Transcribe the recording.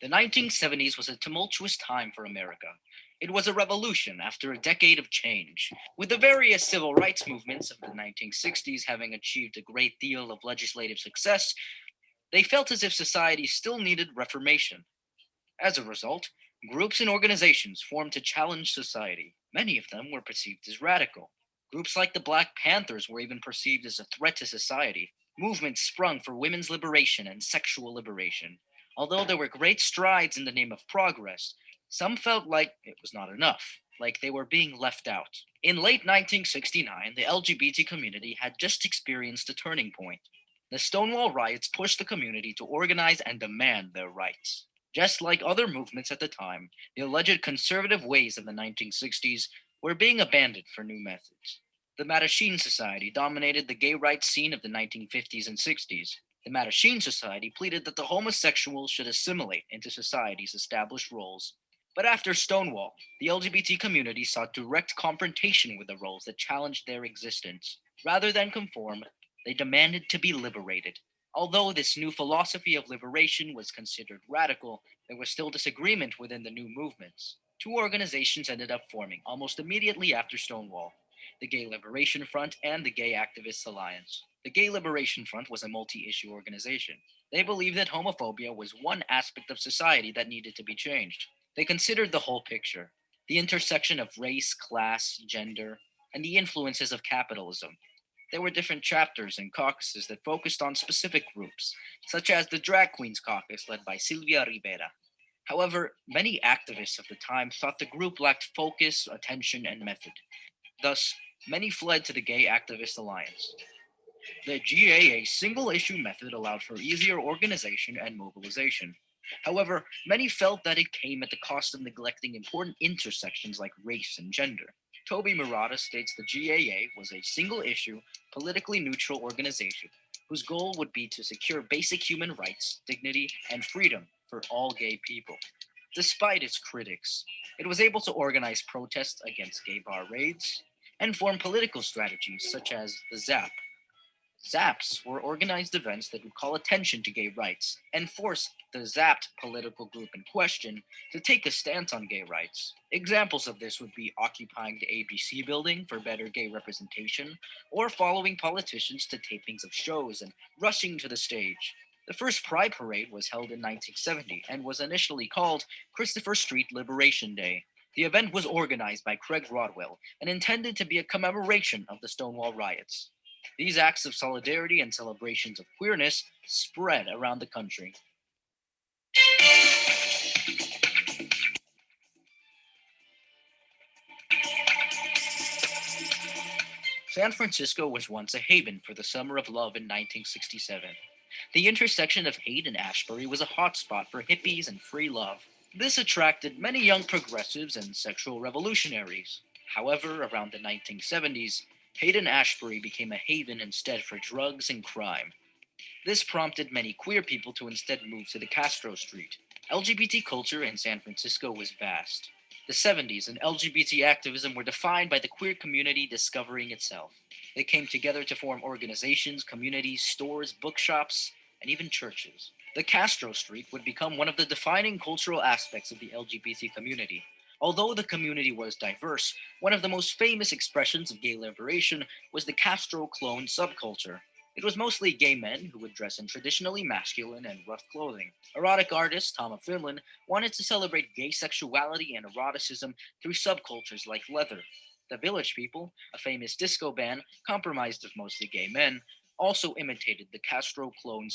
The 1970s was a tumultuous time for America. It was a revolution after a decade of change. With the various civil rights movements of the 1960s having achieved a great deal of legislative success, they felt as if society still needed reformation. As a result, groups and organizations formed to challenge society. Many of them were perceived as radical. Groups like the Black Panthers were even perceived as a threat to society. Movements sprung for women's liberation and sexual liberation. Although there were great strides in the name of progress, some felt like it was not enough, like they were being left out. In late 1969, the LGBT community had just experienced a turning point. The Stonewall riots pushed the community to organize and demand their rights. Just like other movements at the time, the alleged conservative ways of the 1960s were being abandoned for new methods. The Mattachine Society dominated the gay rights scene of the 1950s and 60s. The Mattachine Society pleaded that the homosexuals should assimilate into society's established roles. But after Stonewall, the LGBT community sought direct confrontation with the roles that challenged their existence. Rather than conform, they demanded to be liberated. Although this new philosophy of liberation was considered radical, there was still disagreement within the new movements. Two organizations ended up forming almost immediately after Stonewall: the Gay Liberation Front and the Gay Activists Alliance. The Gay Liberation Front was a multi issue organization. They believed that homophobia was one aspect of society that needed to be changed. They considered the whole picture: the intersection of race, class, gender, and the influences of capitalism. There were different chapters and caucuses that focused on specific groups, such as the Drag Queens Caucus led by Silvia Rivera. However, many activists of the time thought the group lacked focus, attention, and method. Thus, many fled to the Gay Activist Alliance. The GAA single issue method allowed for easier organization and mobilization. However, many felt that it came at the cost of neglecting important intersections like race and gender. Toby Murata states the GAA was a single issue, politically neutral organization whose goal would be to secure basic human rights, dignity, and freedom for all gay people. Despite its critics, it was able to organize protests against gay bar raids and form political strategies such as the ZAP. Zaps were organized events that would call attention to gay rights and force the zapped political group in question to take a stance on gay rights. Examples of this would be occupying the ABC building for better gay representation, or following politicians to tapings of shows and rushing to the stage. The first Pride Parade was held in 1970 and was initially called Christopher Street Liberation Day. The event was organized by Craig Rodwell and intended to be a commemoration of the Stonewall riots. These acts of solidarity and celebrations of queerness spread around the country. San Francisco was once a haven for the summer of love in 1967. The intersection of Haight and Ashbury was a hotspot for hippies and free love. This attracted many young progressives and sexual revolutionaries. However, around the 1970s, Haight and Ashbury became a haven instead for drugs and crime. This prompted many queer people to instead move to the Castro Street. LGBT culture in San Francisco was vast. The 70s and LGBT activism were defined by the queer community discovering itself. They came together to form organizations, communities, stores, bookshops, and even churches. The Castro Street would become one of the defining cultural aspects of the LGBT community. Although the community was diverse, one of the most famous expressions of gay liberation was the Castro clone subculture. It was mostly gay men who would dress in traditionally masculine and rough clothing. Erotic artist Tom Finland wanted to celebrate gay sexuality and eroticism through subcultures like leather. The Village People, a famous disco band compromised of mostly gay men, also imitated the Castro clone